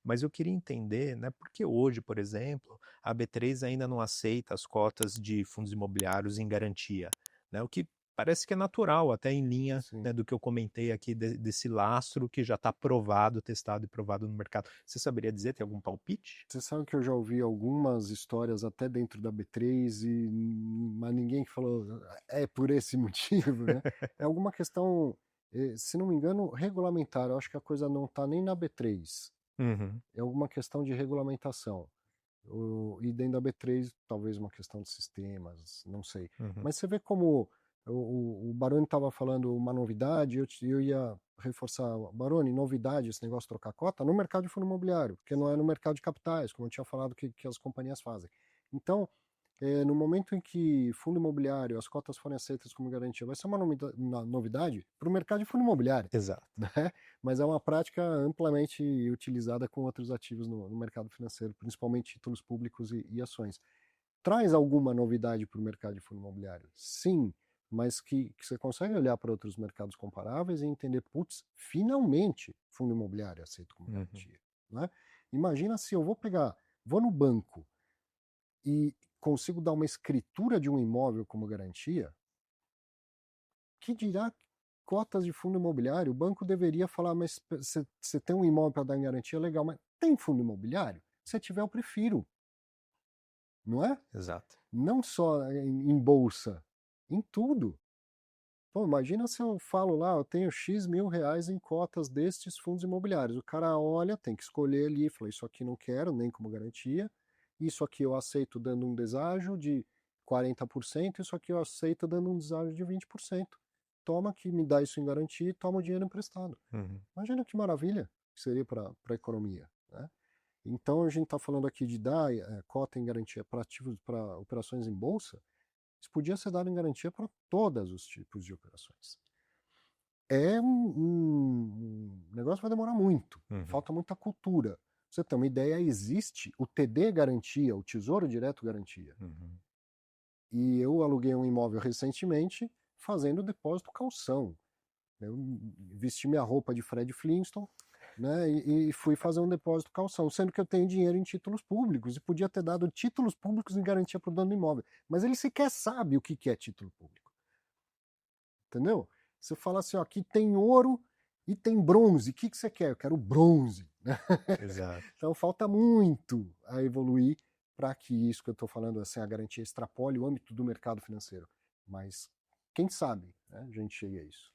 Mas eu queria entender, né, por que hoje, por exemplo, a B3 ainda não aceita as cotas de fundos imobiliários em garantia, né? O que parece que é natural, até em linha, Sim. né, do que eu comentei aqui desse lastro que já está provado, testado e provado no mercado. Você saberia dizer, tem algum palpite? Você sabe que eu já ouvi algumas histórias até dentro da B3, mas ninguém que falou é por esse motivo, né? É alguma questão, se não me engano, regulamentar. Eu acho que a coisa não está nem na B3. Uhum, É alguma questão de regulamentação. E dentro da B3, talvez uma questão de sistemas, não sei. uhum. Mas você vê como o Baroni estava falando uma novidade, eu ia reforçar, Baroni, novidade, esse negócio de trocar cota, no mercado de fundo imobiliário, porque não é no mercado de capitais, como eu tinha falado que as companhias fazem. Então, no momento em que fundo imobiliário, as cotas forem aceitas como garantia, vai ser uma novidade para o mercado de fundo imobiliário, Exato. né? Mas é uma prática amplamente utilizada com outros ativos no mercado financeiro, principalmente títulos públicos e ações. Traz alguma novidade para o mercado de fundo imobiliário? Sim, mas que você consegue olhar para outros mercados comparáveis e entender, putz, finalmente fundo imobiliário é aceito como Uhum. garantia, né? Imagina se eu vou no banco e consigo dar uma escritura de um imóvel como garantia, que dirá cotas de fundo imobiliário? O banco deveria falar, mas você tem um imóvel para dar em garantia, legal, mas tem fundo imobiliário? Se tiver, eu prefiro, não é? Exato. Não só em bolsa, em tudo. Pô, imagina se eu falo lá, eu tenho X mil reais em cotas destes fundos imobiliários. O cara olha, tem que escolher ali, fala, isso aqui não quero, nem como garantia. Isso aqui eu aceito dando um deságio de 40%, isso aqui eu aceito dando um deságio de 20%. Toma que me dá isso em garantia e toma o dinheiro emprestado. Uhum. Imagina que maravilha que seria para a economia, né? Então a gente está falando aqui de dar cota em garantia para ativos, para operações em bolsa. Isso podia ser dado em garantia para todos os tipos de operações. É um negócio que vai demorar muito, Uhum. falta muita cultura. Pra você ter uma ideia, existe o TD Garantia, o Tesouro Direto Garantia. Uhum. E eu aluguei um imóvel recentemente fazendo depósito calção. Eu vesti minha roupa de Fred Flintstone, né, e fui fazer um depósito calção, sendo que eu tenho dinheiro em títulos públicos e podia ter dado títulos públicos em garantia para o dono do imóvel. Mas ele sequer sabe o que é título público. Entendeu? Você fala assim, ó, aqui tem ouro e tem bronze. O que você quer? Eu quero bronze. Exato. Então falta muito a evoluir para que isso que eu estou falando, assim, a garantia extrapole o âmbito do mercado financeiro. Mas quem sabe, né, a gente chega a isso.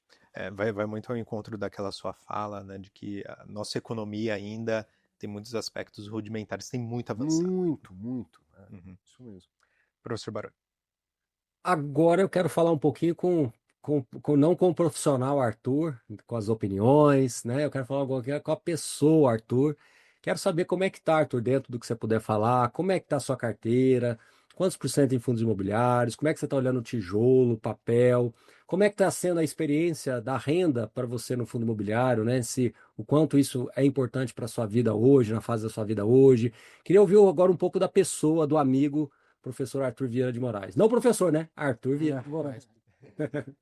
Vai muito ao encontro daquela sua fala, né, de que a nossa economia ainda tem muitos aspectos rudimentares, tem muito a avançar. Muito, muito. Uhum. Isso mesmo. Professor Baroni. Agora eu quero falar um pouquinho não com o profissional Arthur, com as opiniões, né? Eu quero falar agora com a pessoa Arthur. Quero saber como é que tá, Arthur, dentro do que você puder falar, como é que tá a sua carteira, quantos por cento em fundos imobiliários, como é que você está olhando o tijolo, papel, como é que está sendo a experiência da renda para você no fundo imobiliário, né? Se o quanto isso é importante para a sua vida hoje, na fase da sua vida hoje. Queria ouvir agora um pouco da pessoa, do amigo professor Arthur Vieira de Moraes. Não professor, né? Arthur Vieira de Moraes.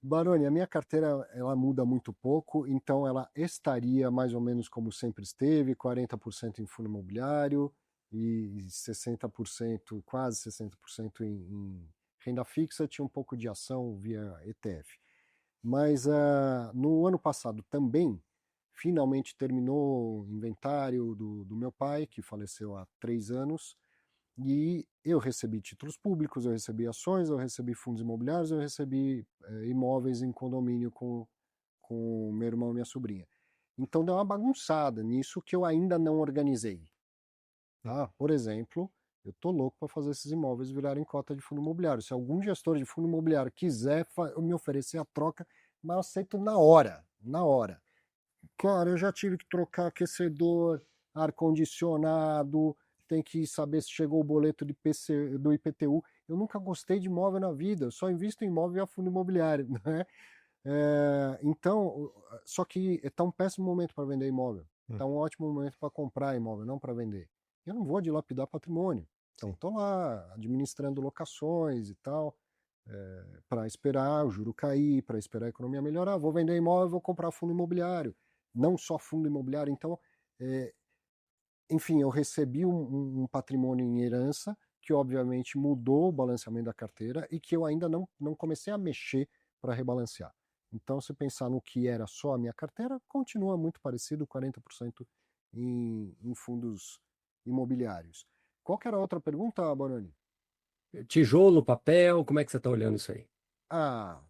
Baroni, a minha carteira ela muda muito pouco, então ela estaria mais ou menos como sempre esteve, 40% em fundo imobiliário e 60%, quase 60% em renda fixa, tinha um pouco de ação via ETF. Mas no ano passado também, finalmente terminou o inventário do meu pai, que faleceu há 3 anos, e eu recebi títulos públicos, eu recebi ações, eu recebi fundos imobiliários, eu recebi imóveis em condomínio com meu irmão e minha sobrinha. Então deu uma bagunçada nisso que eu ainda não organizei. Tá? Por exemplo, eu tô louco para fazer esses imóveis virarem cota de fundo imobiliário. Se algum gestor de fundo imobiliário quiser me oferecer a troca, mas eu aceito na hora, na hora. Cara, eu já tive que trocar aquecedor, ar-condicionado, tem que saber se chegou o boleto do IPTU. Eu nunca gostei de imóvel na vida, eu só invisto em imóvel a fundo imobiliário, né? Então, só que está um péssimo momento para vender imóvel. Está um ótimo momento para comprar imóvel, não para vender. Eu não vou dilapidar patrimônio. Então, Sim. estou lá administrando locações e tal. para esperar o juro cair, para esperar a economia melhorar. Vou vender imóvel, vou comprar fundo imobiliário. Não só fundo imobiliário. Então, enfim, eu recebi um patrimônio em herança que obviamente mudou o balanceamento da carteira e que eu ainda não comecei a mexer para rebalancear. Então, se pensar no que era só a minha carteira, continua muito parecido, 40% em fundos imobiliários. Qual que era a outra pergunta, Baroni? Tijolo, papel, como é que você está olhando isso aí? Ah,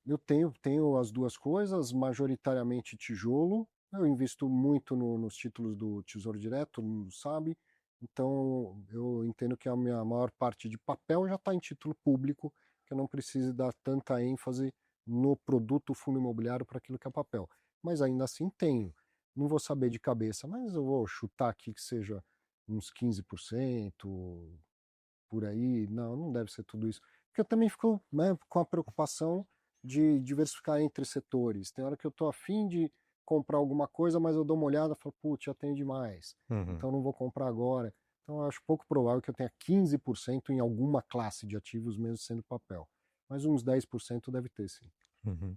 eu tenho as duas coisas, majoritariamente tijolo. Eu invisto muito nos títulos do Tesouro Direto, todo mundo sabe. Então, eu entendo que a minha maior parte de papel já está em título público, que eu não preciso dar tanta ênfase no produto fundo imobiliário para aquilo que é papel. Mas ainda assim tenho. Não vou saber de cabeça, mas eu vou chutar aqui que seja uns 15%, por aí. Não deve ser tudo isso. Porque eu também fico, né, com a preocupação de diversificar entre setores. Tem hora que eu estou afim de comprar alguma coisa, mas eu dou uma olhada e falo, putz, já tenho demais. Então não vou comprar agora. Então eu acho pouco provável que eu tenha 15% em alguma classe de ativos, mesmo sendo papel. Mas uns 10% deve ter, sim. Uhum.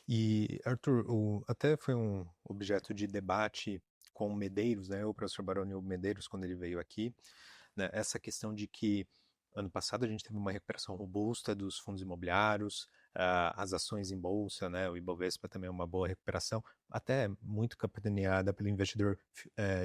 E, Arthur, até foi um objeto de debate com o Medeiros, né, o professor Baroni Medeiros, quando ele veio aqui, né, essa questão de que ano passado a gente teve uma recuperação robusta dos fundos imobiliários, as ações em bolsa, né, o Ibovespa também é uma boa recuperação, até muito capitaneada pelo investidor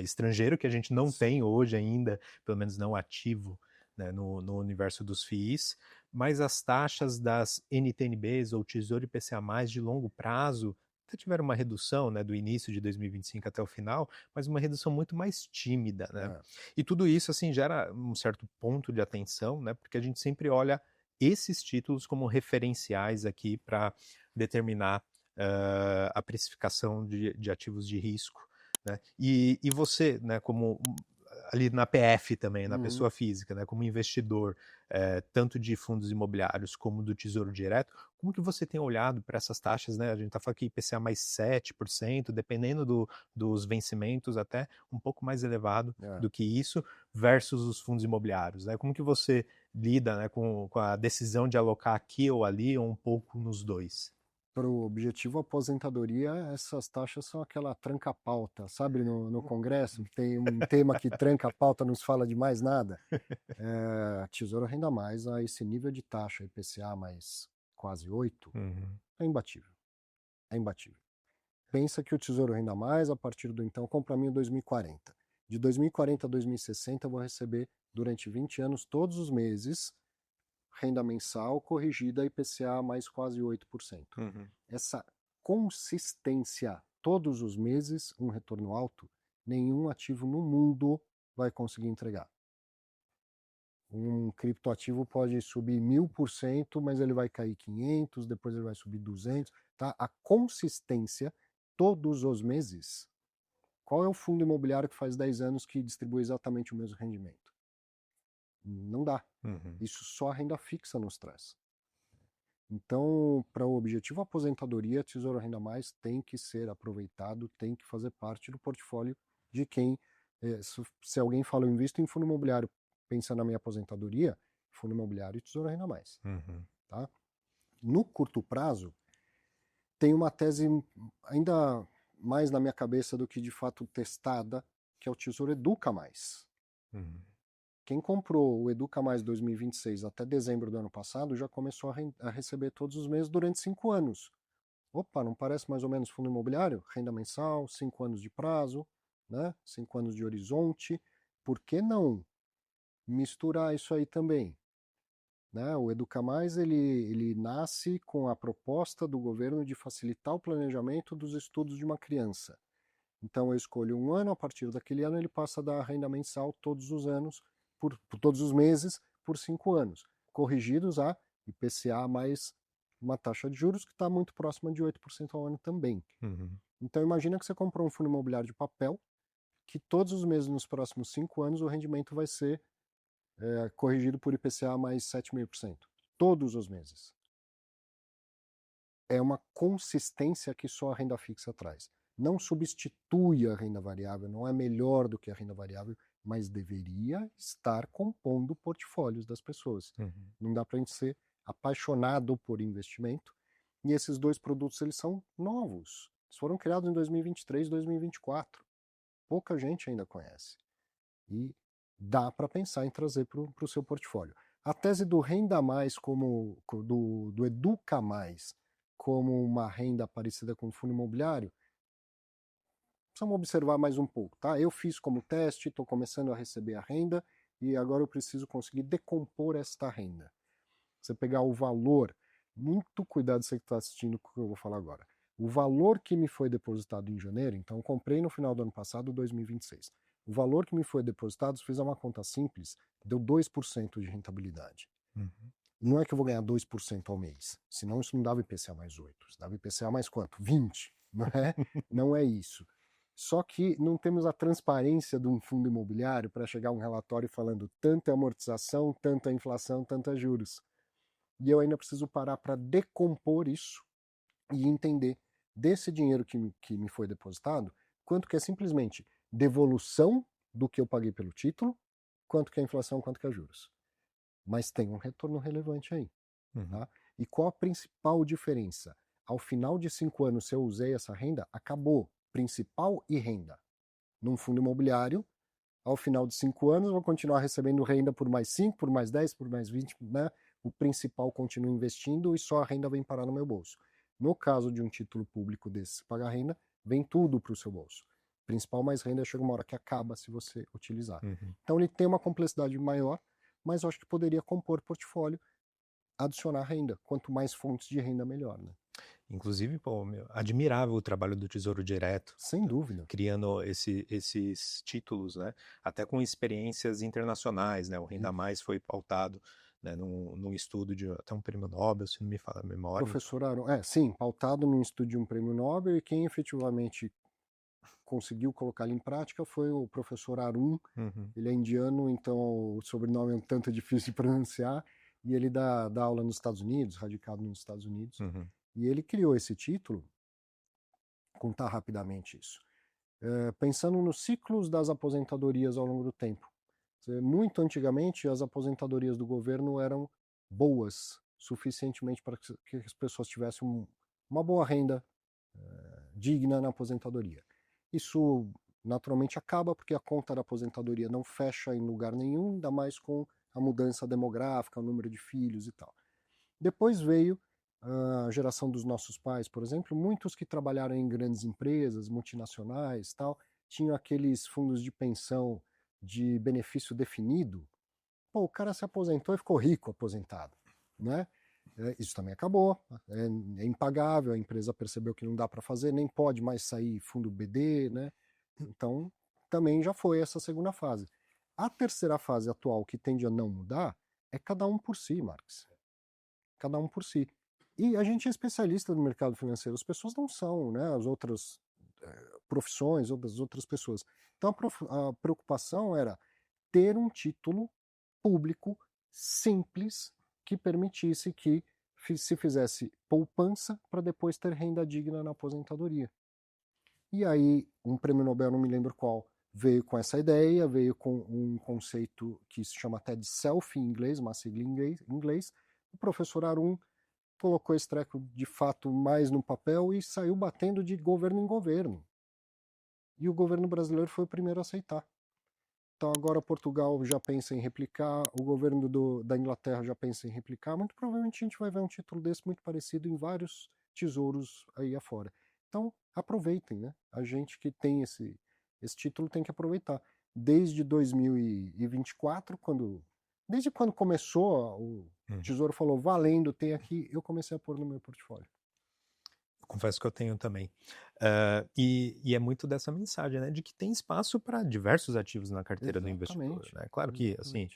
estrangeiro, que a gente não tem hoje ainda, pelo menos não ativo, né, no universo dos FIIs, mas as taxas das NTNBs ou Tesouro IPCA+, de longo prazo, até tiveram uma redução, né, do início de 2025 até o final, mas uma redução muito mais tímida, né? E tudo isso, assim, gera um certo ponto de atenção, né, porque a gente sempre olha esses títulos como referenciais aqui para determinar a precificação de ativos de risco, né? E você, né, como ali na PF também, na Uhum. pessoa física, né, como investidor, tanto de fundos imobiliários como do Tesouro Direto, como que você tem olhado para essas taxas, né? A gente está falando aqui IPCA mais 7%, dependendo dos vencimentos, até um pouco mais elevado do que isso, versus os fundos imobiliários, né? Como que você lida, né, com a decisão de alocar aqui ou ali, ou um pouco nos dois? Para o objetivo aposentadoria, essas taxas são aquela tranca-pauta, sabe? No Congresso tem um tema que tranca a pauta, não se fala de mais nada. Tesouro Renda Mais, a esse nível de taxa IPCA mais quase 8, é imbatível. É imbatível. Pensa que o Tesouro Renda Mais, a partir do então, compra mim em 2040. De 2040 a 2060, eu vou receber durante 20 anos, todos os meses, renda mensal corrigida IPCA mais quase 8%. Essa consistência, todos os meses, um retorno alto, nenhum ativo no mundo vai conseguir entregar. Um criptoativo pode subir 1000%, mas ele vai cair 500, depois ele vai subir 200, tá? A consistência, todos os meses. Qual é o fundo imobiliário que faz 10 anos que distribui exatamente o mesmo rendimento? Não dá. Isso só a renda fixa nos traz. Então, para o objetivo aposentadoria, Tesouro Renda Mais tem que ser aproveitado, tem que fazer parte do portfólio de quem, se alguém fala, eu invisto em fundo imobiliário, pensa na minha aposentadoria, fundo imobiliário e Tesouro Renda Mais. Tá? No curto prazo, tem uma tese ainda mais na minha cabeça do que de fato testada, que é o Tesouro Educa Mais. Quem comprou o Educa Mais 2026 até dezembro do ano passado já começou a receber todos os meses durante 5 anos. Opa, não parece mais ou menos fundo imobiliário? Renda mensal, 5 anos de prazo, né? 5 anos de horizonte. Por que não misturar isso aí também? Né? O Educa Mais ele nasce com a proposta do governo de facilitar o planejamento dos estudos de uma criança. Então eu escolho um ano, a partir daquele ano ele passa a dar renda mensal todos os anos, por todos os meses, por 5 anos, corrigidos a IPCA mais uma taxa de juros que está muito próxima de 8% ao ano também. Então imagina que você comprou um fundo imobiliário de papel, que todos os meses nos próximos 5 anos o rendimento vai ser corrigido por IPCA mais 7,5%. Todos os meses. É uma consistência que só a renda fixa traz. Não substitui a renda variável, não é melhor do que a renda variável, mas deveria estar compondo portfólios das pessoas. Não dá para a gente ser apaixonado por investimento. E esses dois produtos, eles são novos. Eles foram criados em 2023, 2024. Pouca gente ainda conhece. E dá para pensar em trazer para o seu portfólio. A tese do Renda Mais, do Educa Mais, como uma renda parecida com o fundo imobiliário, precisamos observar mais um pouco, tá? Eu fiz como teste, estou começando a receber a renda e agora eu preciso conseguir decompor esta renda. Você pegar o valor, muito cuidado você que está assistindo com o que eu vou falar agora. O valor que me foi depositado em janeiro, então eu comprei no final do ano passado, 2026. O valor que me foi depositado, se fizer uma conta simples, deu 2% de rentabilidade. Não é que eu vou ganhar 2% ao mês, senão isso não dava IPCA mais 8. Isso dava IPCA mais quanto? 20, não é? Não é isso. Só que não temos a transparência de um fundo imobiliário para chegar a um relatório falando tanta amortização, tanta inflação, tanta juros. E eu ainda preciso parar para decompor isso e entender desse dinheiro que me foi depositado, quanto que é simplesmente devolução do que eu paguei pelo título, quanto que é inflação, quanto que é juros. Mas tem um retorno relevante aí. Tá? E qual a principal diferença? Ao final de 5 anos, se eu usei essa renda, acabou principal e renda. Num fundo imobiliário, ao final de 5 anos, eu vou continuar recebendo renda por mais 5, por mais 10, por mais 20, né? O principal continua investindo e só a renda vem parar no meu bolso. No caso de um título público desse, pagar renda, vem tudo para o seu bolso. Principal mais renda chega uma hora que acaba se você utilizar. Então ele tem uma complexidade maior, mas eu acho que poderia compor portfólio, adicionar renda. Quanto mais fontes de renda, melhor, né? Inclusive, pô, admirável o trabalho do Tesouro Direto. Sem dúvida. Criando esses títulos, né? Até com experiências internacionais, né? O Renda Mais foi pautado, né, num estudo de até um prêmio Nobel, se não me falha a memória. Professor Aron, sim, pautado num estudo de um prêmio Nobel, e quem efetivamente conseguiu colocar ele em prática foi o professor Arun. Ele é indiano, então o sobrenome é um tanto difícil de pronunciar, e ele dá aula nos Estados Unidos, radicado nos Estados Unidos, e ele criou esse título, vou contar rapidamente isso, pensando nos ciclos das aposentadorias ao longo do tempo. Muito antigamente, as aposentadorias do governo eram boas, suficientemente para que as pessoas tivessem uma boa renda digna na aposentadoria. Isso naturalmente acaba porque a conta da aposentadoria não fecha em lugar nenhum, ainda mais com a mudança demográfica, o número de filhos e tal. Depois veio a geração dos nossos pais, por exemplo, muitos que trabalharam em grandes empresas, multinacionais, tal, tinham aqueles fundos de pensão de benefício definido. Pô, o cara se aposentou e ficou rico aposentado, né? Isso também acabou, é impagável, a empresa percebeu que não dá para fazer, nem pode mais sair fundo BD, né? Então, também já foi essa segunda fase. A terceira fase atual, que tende a não mudar, é cada um por si, Marx. Cada um por si. E a gente é especialista no mercado financeiro, as pessoas não são, né? As outras profissões, as outras pessoas. Então, a preocupação era ter um título público simples que permitisse que se fizesse poupança para depois ter renda digna na aposentadoria. E aí, um prêmio Nobel, não me lembro qual, veio com essa ideia, veio com um conceito que se chama até de self em inglês, uma sigla em inglês. O professor Arun colocou esse treco de fato mais no papel e saiu batendo de governo em governo. E o governo brasileiro foi o primeiro a aceitar. Então agora Portugal já pensa em replicar, o governo da Inglaterra já pensa em replicar, muito provavelmente a gente vai ver um título desse muito parecido em vários tesouros aí afora. Então aproveitem, né? A gente que tem esse título tem que aproveitar. Desde 2024, desde quando começou, o Tesouro falou, valendo, tem aqui, eu comecei a pôr no meu portfólio. Confesso que eu tenho também. E é muito dessa mensagem, né, de que tem espaço para diversos ativos na carteira do investidor. Né? Claro que, assim,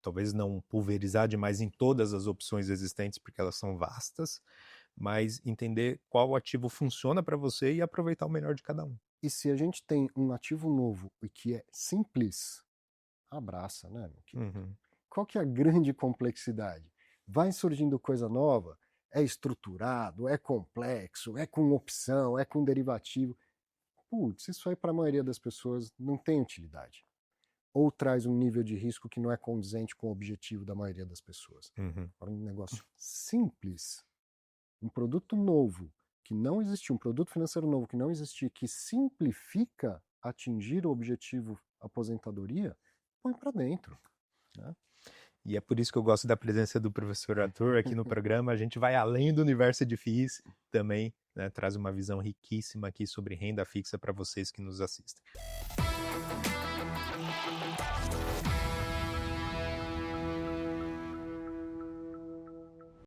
talvez não pulverizar demais em todas as opções existentes, porque elas são vastas, mas entender qual ativo funciona para você e aproveitar o melhor de cada um. E se a gente tem um ativo novo e que é simples, abraça, né? Qual que é a grande complexidade? Vai surgindo coisa nova, é estruturado, é complexo, é com opção, é com derivativo. Putz, isso aí para a maioria das pessoas não tem utilidade. ou traz um nível de risco que não é condizente com o objetivo da maioria das pessoas. Uhum. Agora, um negócio simples, um produto novo, que não existia, um produto financeiro novo que não existia, que simplifica atingir o objetivo aposentadoria, põe para dentro, né? E é por isso que eu gosto da presença do professor Arthur aqui no programa. A gente vai além do universo de FIIs também, né, traz uma visão riquíssima aqui sobre renda fixa para vocês que nos assistem.